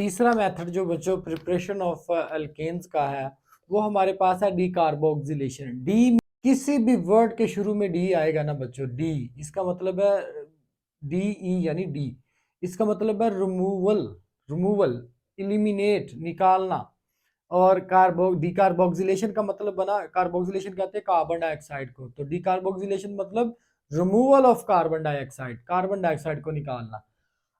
तीसरा मेथड जो बच्चों प्रिपरेशन ऑफ अल्केन्स का है वो हमारे पास है डीकार्बोक्सिलेशन। डी किसी भी वर्ड के शुरू में डी आएगा ना बच्चों, डी इसका मतलब है डी ई यानी डी, इसका मतलब है रिमूवल, रिमूवल, इलिमिनेट, निकालना। और डीकार्बोक्सिलेशन का मतलब बना, कार्बोक्सिलेशन कहते हैं कार्बन डाइऑक्साइड को, तो डीकार्बोक्सिलेशन मतलब removal of carbon dioxide, carbon dioxide को निकालना।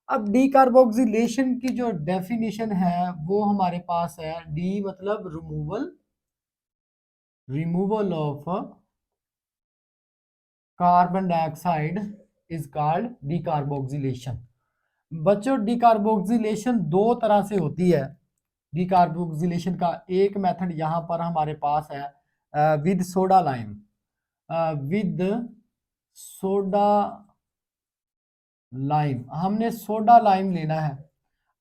अब डीकार्बोक्सिलेशन की जो डेफिनेशन है वो हमारे पास है, डी मतलब removal, removal of carbon dioxide is called decarboxylation. बच्चों डीकार्बोक्सिलेशन दो तरह से होती है। डीकार्बोक्सिलेशन का एक मेथड यहाँ पर हमारे पास है with soda lime, with soda lime, हमने सोडा लाइम लेना है।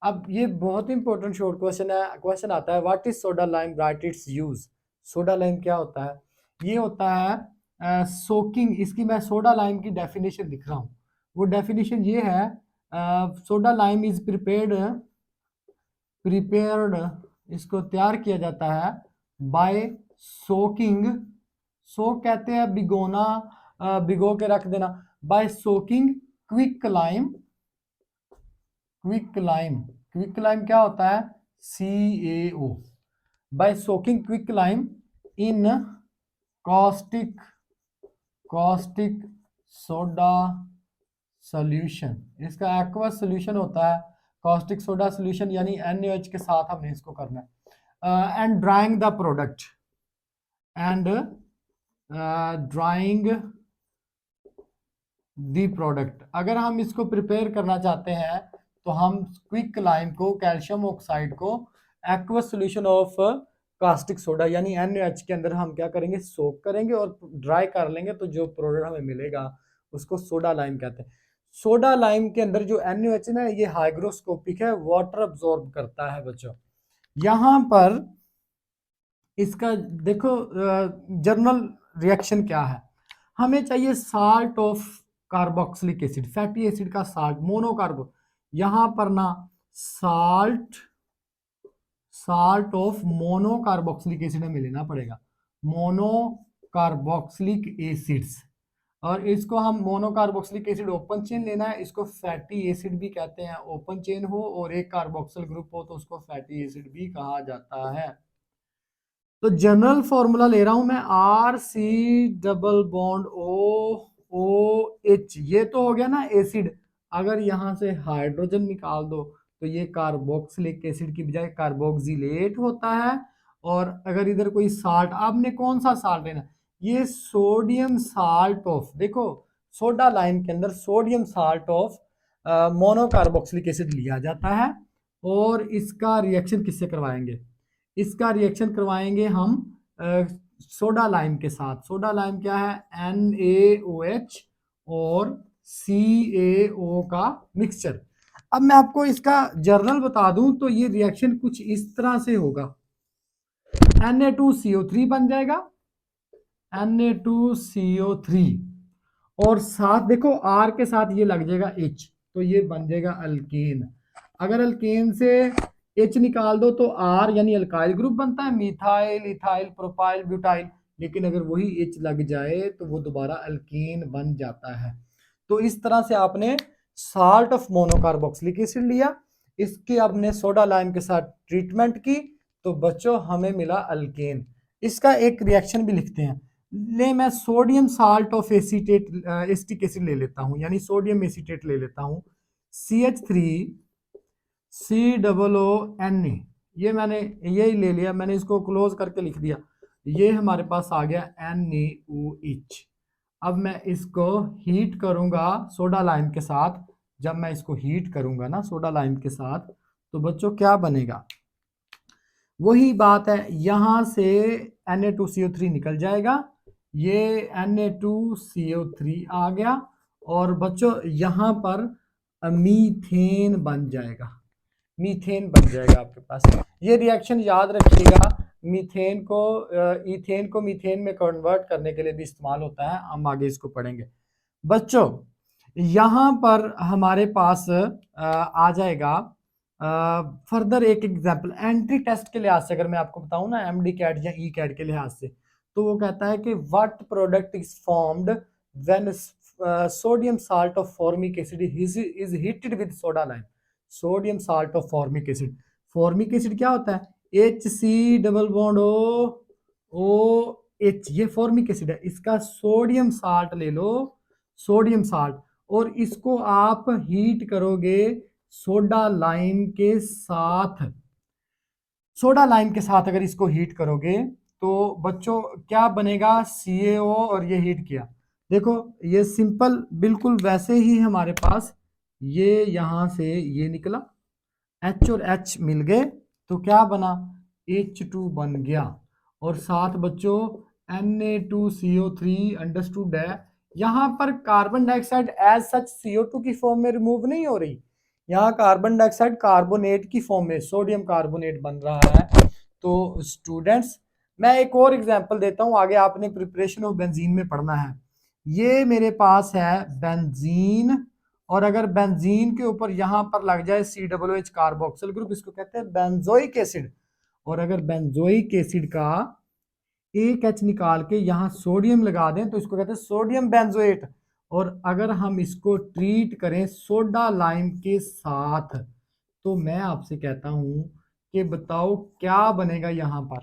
अब ये बहुत इंपॉर्टेंट शॉर्ट क्वेश्चन है, क्वेश्चन आता है what is soda lime, right it's use. Soda lime क्या होता है? ये होता है सोकिंग। इसकी मैं सोडा लाइम की डेफिनेशन लिख रहा हूँ। वो डेफिनेशन ये है, सोडा लाइम इज प्रिपेयर्ड, इसको तैयार किया जाता है बाय सोकिंग, सोक कहते हैं भिगोना, भिगो के रख देना, by soaking quick lime, quick lime, quick lime क्या होता है? CaO, by soaking quick lime in caustic, caustic soda solution. इसका एक्वस सॉल्यूशन होता है कॉस्टिक सोडा सॉल्यूशन, यानी NaOH के साथ हमने इसको करना है। And drying the product, and drying the product. अगर हम इसको प्रिपेयर करना चाहते हैं तो हम क्विक लाइम को, कैल्शियम ऑक्साइड को aqueous solution of caustic soda यानी NaOH के अंदर हम क्या करेंगे? सोक करेंगे और ड्राई कर लेंगे, तो जो प्रोडक्ट हमें मिलेगा उसको सोडा लाइम कहते हैं। सोडा लाइम के अंदर जो NaOH है ना, ये हाइग्रोस्कोपिक है, वाटर अब्सॉर्ब करता है बच्चों। यहाँ पर इसका देखो जर्नल रिएक्शन क्या है। हमें चाहिए salt of carboxylic acid, fatty acid का साल्ट, मोनोकार्बो। यहाँ पर ना salt, salt of monocarboxylic acid हमें लेना पड़ेगा, मोनोकार्बोक्सिलिक एसिड्स। और इसको हम मोनोकार्बोक्सिलिक एसिड ओपन चेन लेना है, इसको फैटी एसिड भी कहते हैं। ओपन चेन हो और एक कार्बोक्सिल ग्रुप हो तो उसको फैटी एसिड भी कहा जाता है। तो जनरल फॉर्मूला ले रहा हूं मैं, RC डबल बॉन्ड OOH। ये तो हो गया ना एसिड। अगर यहां से हाइड्रोजन निकाल दो तो ये कार्बोक्सिलिक एसिड की बजाय कार्बोक्सिलेट होता है। और अगर इधर कोई साल्ट, आपने कौन सा साल्ट लेना? ये सोडियम साल्ट ऑफ, देखो सोडा लाइम के अंदर sodium salt of monocarboxylic acid लिया जाता है। और इसका रिएक्शन किससे करवाएंगे? इसका रिएक्शन करवाएंगे हम सोडा लाइम के साथ। सोडा लाइम क्या है? NaOH और CaO का मिक्सचर। अब मैं आपको इसका जर्नल बता दूं तो ये रिएक्शन कुछ इस तरह से होगा, Na2CO3 बन जाएगा, Na2CO3, और साथ देखो R के साथ ये लग जाएगा H, तो ये बन जाएगा अल्केन। अगर अल्केन से H निकाल दो तो R यानी अल्काइल ग्रुप बनता है, मिथाइल, इथाइल, प्रोपाइल, ब्यूटाइल। लेकिन अगर वही H लग जाए तो वो दोबारा अल्केन बन जाता है। तो इस तरह से आपने साल्ट ऑफ मोनोकार्बोक्सिलिक एसिड लिया, इसकी आपने सोडा लाइम के साथ ट्रीटमेंट की, तो बच्चों हमें मिला अल्केन। इसका एक रिएक्शन भी लिखते हैं। ले मैं sodium salt of acetate, acetic acid ले लेता हूं, यानी सोडियम एसीटेट ले लेता हूं, CH3COO ये मैंने यही ले लिया, मैंने इसको क्लोज करके लिख दिया। ये हमारे पास आ गया NaOH। अब मैं इसको हीट करूंगा सोडा लाइम के साथ। जब मैं इसको हीट करूंगा ना सोडा लाइम के साथ, तो बच्चों क्या बनेगा? वही बात है, यहां से Na2CO3 निकल जाएगा, ये Na2CO3 आ गया, और बच्चों यहां पर मीथेन बन जाएगा, मीथेन बन जाएगा आपके पास। ये रिएक्शन याद रखिएगा, मीथेन को इथेन को मीथेन में कन्वर्ट करने के लिए भी इस्तेमाल होता है, हम आगे इसको पढ़ेंगे। बच्चों यहां पर हमारे पास आ जाएगा फर्दर एक एग्जांपल एंट्री टेस्ट के लिहाज से अगर मैं आपको बताऊं ना, एमडी कैट या ई कैट के लिहाज से, तो वो कहता है कि what product is formed when sodium salt of formic acid is heated with soda lime. Sodium salt of formic acid क्या होता है? H C double bond O H, ये फॉर्मिक एसिड है। इसका सोडियम साल्ट ले लो, सोडियम साल्ट, और इसको आप हीट करोगे सोडा लाइम के साथ। सोडा लाइम के साथ अगर इसको हीट करोगे तो बच्चों क्या बनेगा? CaO, और ये हीट किया, देखो ये सिंपल बिल्कुल वैसे ही हमारे पास ये यहां से ये निकला, H और H मिल गए तो क्या बना? H2 बन गया। और साथ बच्चों Na2CO3 अंडरस्टूड है। यहां पर carbon dioxide as such CO2 की फॉर्म में रिमूव नहीं हो रही, यहाँ कार्बन डाइऑक्साइड कार्बोनेट की फॉर्म में सोडियम कार्बोनेट बन रहा है। तो स्टूडेंट्स मैं एक और एग्जांपल देता हूं, आगे आपने प्रिपरेशन ऑफ बेंजीन में पढ़ना है। ये मेरे पास है बेंजीन, और अगर बेंजीन के ऊपर यहां पर लग जाए COOH कार्बोक्सिल ग्रुप, इसको कहते हैं बेंजोइक एसिड। और अगर बेंजोइक एसिड का एक H निकाल के यहाँ सोडियम लगा दें तो इसको कहते हैं सोडियम बेंजोएट। और अगर हम इसको ट्रीट करें सोडा लाइम के साथ, तो मैं आपसे कहता हूं कि बताओ क्या बनेगा यहां पर?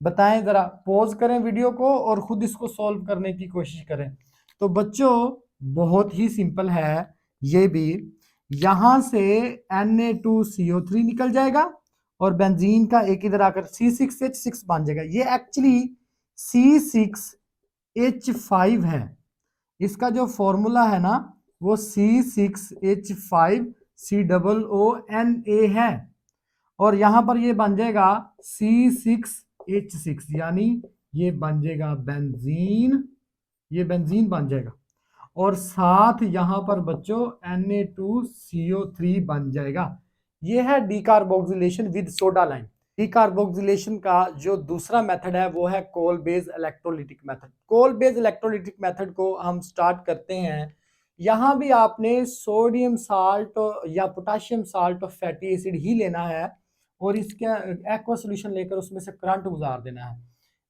बताएं जरा, पॉज करें वीडियो को और खुद इसको सॉल्व करने की कोशिश करें। तो बच्चों बहुत ही सिंपल है, ये भी यहां से Na2CO3 निकल जाएगा और बेंजीन का एक इधर आकर C6H6 बन जाएगा। ये एक्चुअली C6H5 है, इसका जो फॉर्मूला है ना वो C6H5COONA है। और यहां पर ये बन जाएगा C6H6, यानी ये बन जाएगा बेंजीन, ये बेंजीन बन जाएगा। और साथ यहां पर बच्चों Na2CO3 बन जाएगा। ये है decarboxylation with soda lime. Decarboxylation का जो दूसरा मेथड है वो है Kolbe's electrolytic method. Kolbe's electrolytic method को हम स्टार्ट करते हैं। यहां भी आपने सोडियम साल्ट या पोटाशियम साल्ट और फैटी एसिड ही लेना है और इसका एक्वा सोल्यूशन लेकर उसमें से करंट गुजार देना है।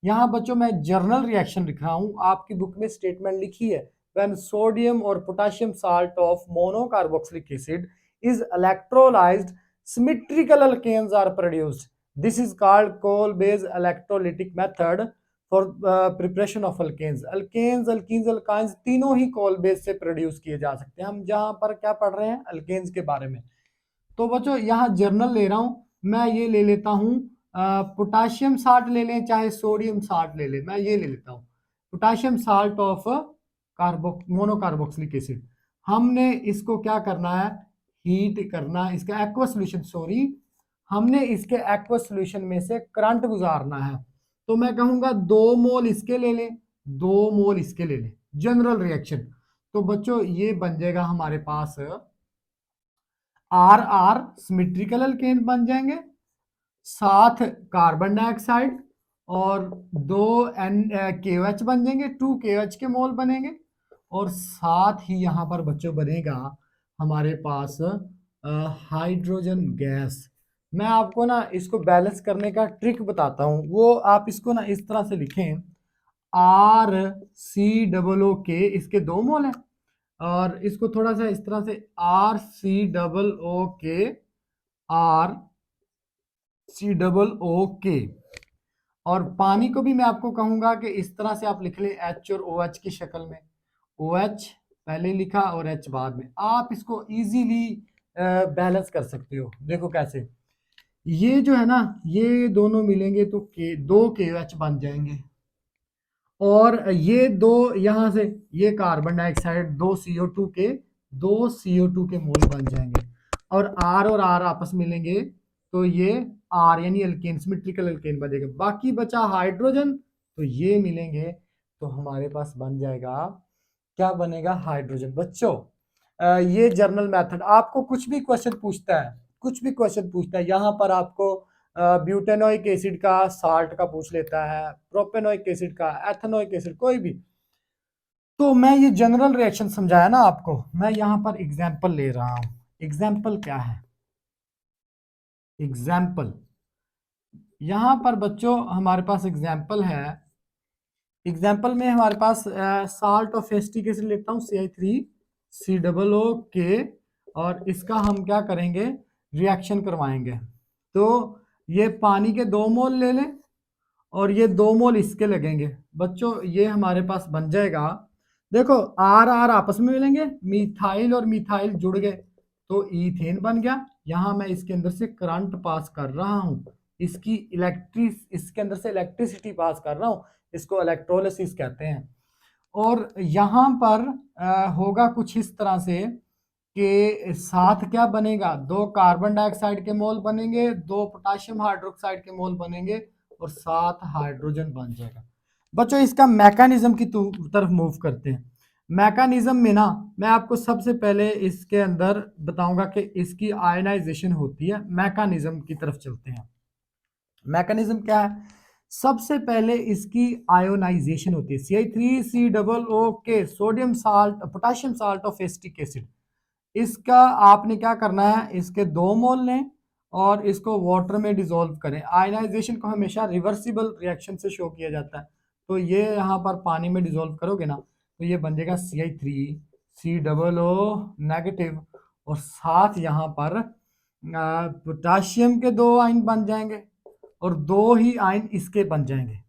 यहाँ बच्चों मैं जर्नल रिएक्शन लिख रहा हूँ, आपकी बुक में स्टेटमेंट लिखी है, when sodium or potassium salt of monocarboxylic acid is electrolyzed, symmetrical alkanes are produced. This is called coal-based electrolytic method for preparation of alkanes. Alkanes, alkenes, alkynes तीनों ही coal base से produce किए जा सकते हैं। हम जहां पर क्या पढ़ रहे हैं? alkanes के बारे में। तो बच्चों यहाँ जर्नल ले रहा हूं, मैं ये ले लेता हूं पोटाशियम साल्ट ले लें चाहे सोडियम साल्ट ले लें, मैं ये ले लेता हूं potassium salt of monocarboxylic acid. हमने इसको क्या करना है? हीट करना, इसका एक्वा सोल्यूशन, सॉरी, हमने इसके एक्वा सोल्यूशन में से करंट गुजारना है। तो मैं कहूंगा 2 मोल इसके ले लें, 2 मोल इसके ले लें, जनरल रिएक्शन। तो बच्चों ये बन जाएगा हमारे पास आर आर सिमेट्रिकल अल्केन बन जाएंगे, साथ कार्बन डाइऑक्साइड और 2 KOH बन जाएंगे, 2 KOH के मोल बनेंगे। और साथ ही यहां पर बच्चों बनेगा हमारे पास हाइड्रोजन गैस। मैं आपको ना इसको बैलेंस करने का ट्रिक बताता हूं, वो आप इसको ना इस तरह से लिखें, RCOO, इसके 2 मोल हैं, और इसको थोड़ा सा इस तरह से RCOO, और पानी को भी मैं आपको कहूंगा कि इस तरह से आप लिख लें H और OH की शक्ल में, OH पहले लिखा और H बाद में। आप इसको इजीली बैलेंस कर सकते हो। देखो कैसे, ये जो है ना ये दोनों मिलेंगे तो 2 KOH बन जाएंगे, और ये 2 यहां से ये कार्बन डाइऑक्साइड 2 CO2 के मोल बन जाएंगे, और R आपस में मिलेंगे तो ये R यानी अल्केन, सिमेट्रिकल अल्केन बनेगा। बाकी बचा हाइड्रोजन, तो ये मिलेंगे तो हमारे पास बन जाएगा, क्या बनेगा? हाइड्रोजन। बच्चों ये जर्नल मेथड, आपको कुछ भी क्वेश्चन पूछता है, कुछ भी क्वेश्चन पूछता है, यहाँ पर आपको ब्यूटेनोइक एसिड का साल्ट का पूछ लेता है, प्रोपेनोइक एसिड का, एथेनोइक एसिड, कोई भी। तो मैं ये जनरल रिएक्शन समझाया ना आपको, मैं यहाँ पर एग्जाम्पल ले रहा हूँ। एग्जाम्पल क्या है? एग्जाम्पल, यहाँ पर बच्चों हमारे पास एग्जाम्पल है। एग्जाम्पल में हमारे पास साल्ट ऑफ एसिटिक एसिड लेता हूँ CH3COO और इसका हम क्या करेंगे, रिएक्शन करवाएंगे। तो ये पानी के 2 मोल ले लें और ये 2 मोल इसके लगेंगे। बच्चों ये हमारे पास बन जाएगा, देखो आर आर आपस में मिलेंगे, मिथाइल और मिथाइल जुड़ गए तो ईथेन बन गया। यहाँ मैं इसके अंदर से करंट पास कर रहा हूँ, इसके अंदर से इलेक्ट्रिसिटी पास कर रहा हूँ, इसको इलेक्ट्रोलिसिस कहते हैं। और यहाँ पर होगा कुछ इस तरह से कि साथ क्या बनेगा, 2 कार्बन डाइऑक्साइड के मोल बनेंगे, 2 पोटाशियम हाइड्रोक्साइड के मोल बनेंगे और 7 हाइड्रोजन बन जाएगा। बच्चों इसका मैकेनिज्म की तरफ मूव करते हैं। मैकेनिज्म में ना मैं आपको सबसे पहले इसके अंदर बताऊंगा कि इसकी आयनाइजेशन होती है। मैकेनिज्म की तरफ चलते हैं। मैकेनिज्म क्या है, सबसे पहले इसकी आयोनाइजेशन होती है। CH3COO के sodium salt, potassium salt of acetic acid, इसका आपने क्या करना है, इसके 2 मोल लें और इसको वाटर में डिसॉल्व करें। आयनाइजेशन को हमेशा रिवर्सिबल रिएक्शन से शो किया जाता है। तो ये यहाँ पर पानी में डिसॉल्व करोगे ना तो ये बन जाएगा CH3COO नेगेटिव और साथ यहाँ पर पोटाशियम के 2 आयन बन जाएंगे और 2 ही आयन इसके बन जाएंगे।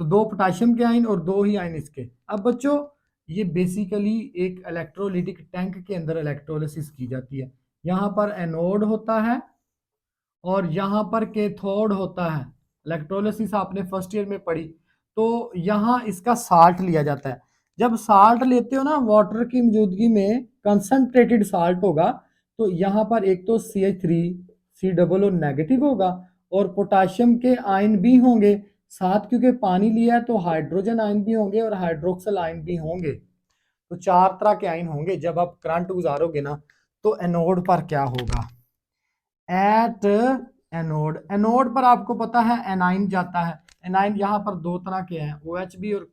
तो 2 पोटाशियम के आयन और 2 ही आयन इसके। अब बच्चों ये बेसिकली एक इलेक्ट्रोलिटिक टैंक के अंदर इलेक्ट्रोलिसिस की जाती है। यहाँ पर एनोड होता है और यहाँ पर कैथोड होता है। इलेक्ट्रोलिसिस आपने फर्स्ट ईयर में पढ़ी। तो यहाँ इसका साल्ट लिया जाता है। जब साल्ट लेते हो ना वाटर की मौजूदगी में, कंसंट्रेटेड साल्ट होगा, तो यहाँ पर एक तो CH3COO नेगेटिव होगा और पोटाशियम के आयन भी होंगे साथ, क्योंकि पानी लिया है तो हाइड्रोजन आयन भी होंगे और हाइड्रोक्सल आयन भी होंगे। तो 4 तरह के आयन होंगे। जब आप करंट गुजारोगे ना तो एनोड पर क्या होगा, एट एनोड पर आपको पता है एनाइन जाता है। एनाइन यहाँ पर 2 तरह के हैं, OH और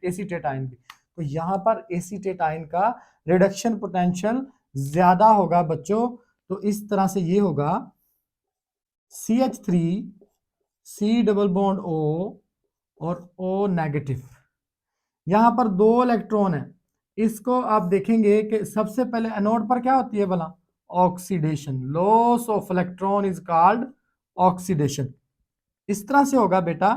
एसीटेट आयन भी। तो यहाँ पर एसीटेट आयन का रिडक्शन पोटेंशियल ज्यादा होगा बच्चों। तो इस तरह से ये होगा CH3C+O और O नेगेटिव। यहाँ पर 2 इलेक्ट्रॉन है। इसको आप देखेंगे कि सबसे पहले एनोड पर क्या होती है भला, oxidation. Loss of electron is called oxidation. इस तरह से होगा बेटा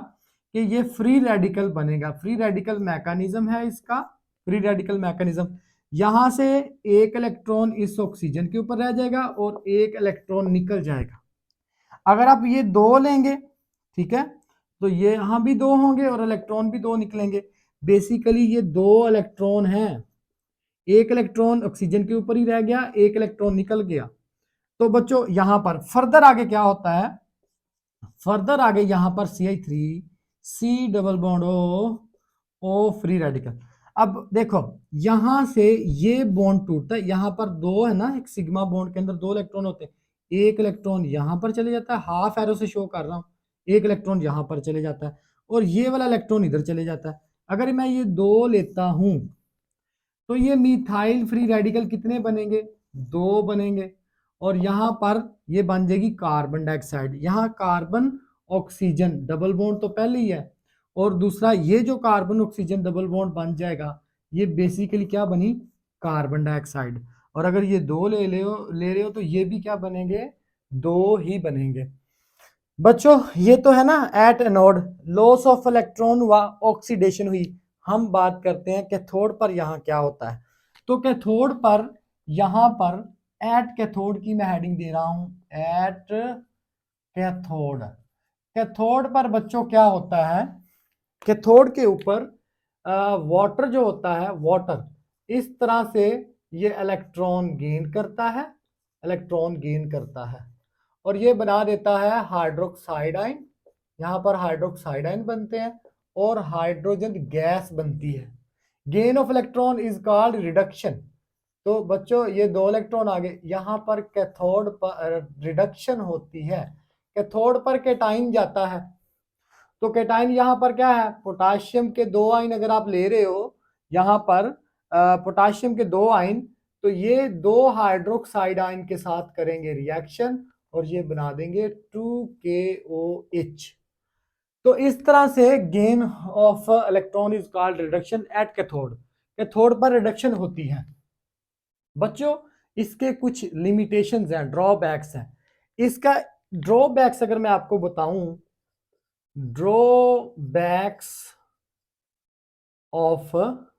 कि ये फ्री रेडिकल बनेगा। फ्री रेडिकल मैकेनिज्म है इसका। फ्री रेडिकल मैकेनिज्म, यहां से एक इलेक्ट्रॉन इस ऑक्सीजन के ऊपर रह जाएगा और एक इलेक्ट्रॉन निकल जाएगा। अगर आप ये 2 लेंगे, ठीक है, तो ये यहां भी 2 होंगे और इलेक्ट्रॉन भी 2 निकलेंगे। बेसिकली ये 2 इलेक्ट्रॉन हैं, एक इलेक्ट्रॉन ऑक्सीजन के ऊपर ही रह गया, एक इलेक्ट्रॉन निकल गया। तो बच्चों यहां पर फर्दर आगे क्या होता है, फर्दर आगे यहां पर CH3C+O फ्री रेडिकल। अब देखो यहां से ये बॉन्ड टूटता है, यहां पर 2 है ना, एक सिग्मा बॉन्ड के अंदर 2 इलेक्ट्रॉन होते हैं। एक इलेक्ट्रॉन यहां पर चले जाता है, हाफ एरो से शो कर रहा हूं, एक इलेक्ट्रॉन यहां पर चले जाता है और ये वाला इलेक्ट्रॉन इधर चले जाता है। अगर मैं ये 2 लेता हूं तो ये मिथाइल फ्री रेडिकल कितने बनेंगे, 2 बनेंगे और यहां पर ये बन जाएगी कार्बन डाइऑक्साइड। यहाँ कार्बन ऑक्सीजन डबल बॉन्ड तो पहले ही है और दूसरा ये जो कार्बन ऑक्सीजन डबल बॉन्ड बन जाएगा ये बेसिकली क्या बनी, कार्बन डाइऑक्साइड। और अगर ये 2 ले रहे हो तो ये भी क्या बनेंगे, 2 ही बनेंगे। बच्चों ये तो है ना at anode, loss of electron हुआ, ऑक्सीडेशन हुई। हम बात करते हैं कैथोड पर यहाँ क्या होता है। तो कैथोड पर यहाँ पर एट कैथोड की मैं हेडिंग दे रहा हूं, एट कैथोड। कैथोड पर बच्चों क्या होता है, कैथोड के ऊपर वाटर जो होता है, वाटर इस तरह से ये इलेक्ट्रॉन गेन करता है, इलेक्ट्रॉन गेन करता है और ये बना देता है हाइड्रोक्साइड आयन। यहाँ पर हाइड्रोक्साइड आयन बनते हैं और हाइड्रोजन गैस बनती है। Gain of electron is called reduction. तो बच्चों ये 2 इलेक्ट्रॉन आ गए, यहाँ पर कैथोड पर रिडक्शन होती है। कैथोड पर कैटाइन जाता है। तो कैटाइन यहाँ पर क्या है, पोटाशियम के 2 आयन अगर आप ले रहे हो यहाँ पर पोटाशियम के 2 आयन, तो ये 2 हाइड्रोक्साइड आयन के साथ करेंगे रिएक्शन और ये बना देंगे 2KOH। तो इस तरह से gain of electron is called reduction at cathode. Cathode पर रिडक्शन होती है। बच्चों इसके कुछ लिमिटेशंस हैं, ड्रॉबैक्स हैं। इसका ड्रॉबैक्स अगर मैं आपको बताऊं, drawbacks of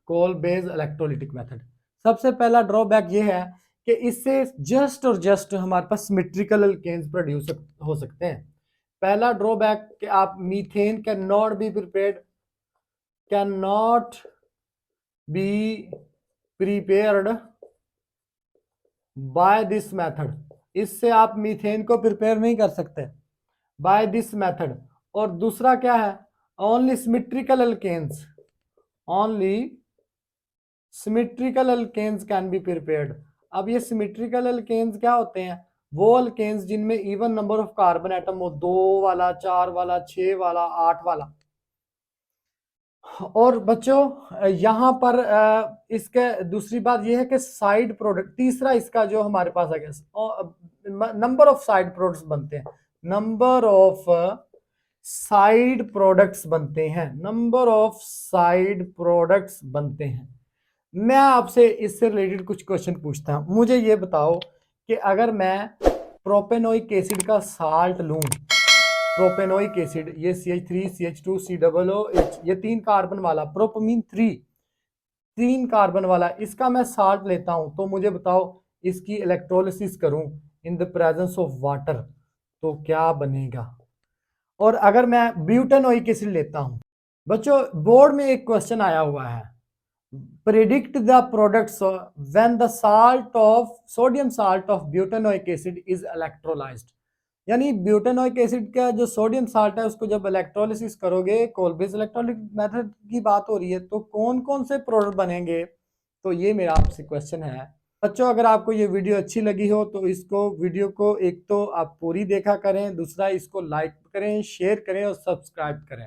Kolbe's electrolytic method, सबसे पहला ड्रॉबैक ये है कि इससे जस्ट और जस्ट हमारे पास सिमेट्रिकल अल्केन्स प्रोड्यूस हो सकते हैं। पहला ड्रॉबैक कि आप methane can not be prepared, can not be prepared by this method. इससे आप मीथेन को प्रिपेयर नहीं कर सकते बाय दिस मेथड। और दूसरा क्या है, only symmetrical alkanes, only symmetrical alkanes can be prepared. अब ये सिमेट्रिकल अल्केन्स क्या होते हैं, वो अल्केन्स जिनमें even number of carbon atom हो, 2 वाला, 4 वाला, 6 वाला, 8 वाला। और बच्चों यहाँ पर इसके दूसरी बात यह है कि साइड प्रोडक्ट, तीसरा इसका जो हमारे पास आ गया, नंबर ऑफ साइड प्रोडक्ट्स बनते हैं, नंबर ऑफ साइड प्रोडक्ट्स बनते हैं, नंबर ऑफ साइड प्रोडक्ट्स बनते हैं। मैं आपसे इससे रिलेटेड कुछ क्वेश्चन पूछता हूं, मुझे ये बताओ कि अगर मैं प्रोपेनोइक एसिड का साल्ट लूं, प्रोपेनोइक एसिड, ये CH3 CH2 COOH, ये 3 कार्बन वाला प्रोपमीन 3 कार्बन वाला, इसका मैं साल्ट लेता हूं, तो मुझे बताओ इसकी इलेक्ट्रोलिसिस करूं in the presence of water तो क्या बनेगा। और अगर मैं ब्यूटेनोइक एसिड लेता हूं, बच्चों बोर्ड में एक क्वेश्चन आया हुआ है, predict the products when the sodium salt of butanoic acid is electrolyzed। यानी ब्यूटेनोइक एसिड का जो सोडियम साल्ट है उसको जब इलेक्ट्रोलिसिस करोगे, कोलबेस इलेक्ट्रोलिटिक मेथड की बात हो रही है, तो कौन कौन से प्रोडक्ट बनेंगे, तो ये मेरा आपसे क्वेश्चन है। बच्चों अगर आपको ये वीडियो अच्छी लगी हो तो इसको वीडियो को एक तो आप पूरी देखा करें, दूसरा इसको लाइक करें, शेयर करें और सब्सक्राइब करें।